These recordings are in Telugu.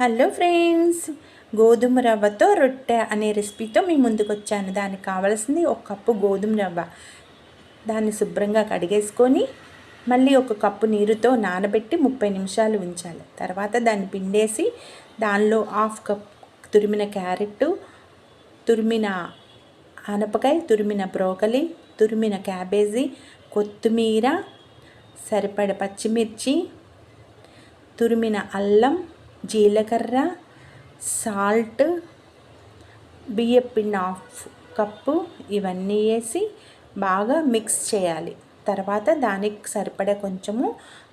హలో ఫ్రెండ్స్, గోధుమ రవ్వతో రొట్టె అనే రెసిపీతో మీ ముందుకు వచ్చాను. దానికి కావాల్సింది ఒక కప్పు గోధుమ రవ్వ. దాన్ని శుభ్రంగా కడిగేసుకొని మళ్ళీ ఒక కప్పు నీరుతో నానబెట్టి 30 నిమిషాలు ఉంచాలి. తర్వాత దాన్ని పిండేసి దానిలో హాఫ్ కప్ తురిమిన క్యారెట్, తురిమిన ఆనపకాయ, తురిమిన బ్రోకలి, తురిమిన క్యాబేజీ, కొత్తిమీర, సరిపడ పచ్చిమిర్చి, తురిమిన అల్లం, జీలకర్ర, సాల్ట్, బియ్యపిండి హాఫ్ కప్పు ఇవన్నీ వేసి బాగా మిక్స్ చేయాలి. తర్వాత దానికి సరిపడే కొంచెము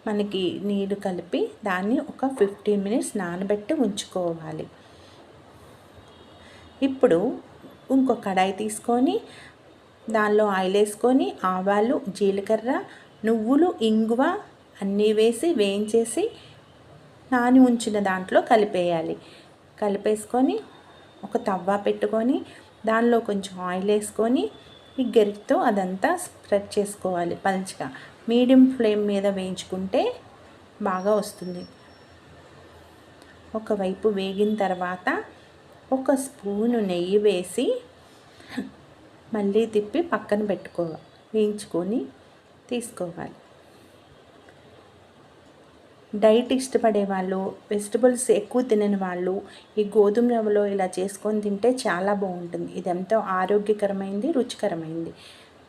మనకి నీళ్ళు కలిపి దాన్ని ఒక 15 మినిట్స్ నానబెట్టి ఉంచుకోవాలి. ఇప్పుడు ఇంకో కడాయి తీసుకొని దానిలో ఆయిల్ వేసుకొని ఆవాలు, జీలకర్ర, నువ్వులు, ఇంగువ అన్నీ వేసి వేయించేసి నాని ఉంచిన దాంట్లో కలిపేయాలి. కలిపేసుకొని ఒక తవ్వ పెట్టుకొని దానిలో కొంచెం ఆయిల్ వేసుకొని ఈ గరిటతో అదంతా స్ప్రెడ్ చేసుకోవాలి పల్చగా. మీడియం ఫ్లేమ్ మీద వేయించుకుంటే బాగా వస్తుంది. ఒకవైపు వేగిన తర్వాత ఒక స్పూను నెయ్యి వేసి మళ్ళీ తిప్పి పక్కన వేయించుకొని తీసుకోవాలి. డైట్ ఇష్టపడే వాళ్ళు, వెజిటబుల్స్ ఎక్కువ తినని వాళ్ళు ఈ గోధుమ రవ్వలో ఇలా చేసుకొని తింటే చాలా బాగుంటుంది. ఇది ఎంతో ఆరోగ్యకరమైనది, రుచికరమైనది.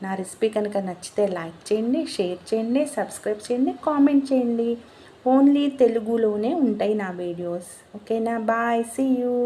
నా రెసిపీ కనుక నచ్చితే లైక్ చేయండి, షేర్ చేయండి, సబ్స్క్రైబ్ చేయండి, కామెంట్ చేయండి. ఓన్లీ తెలుగులోనే ఉంటాయి నా వీడియోస్. ఓకేనా? Bye, see you.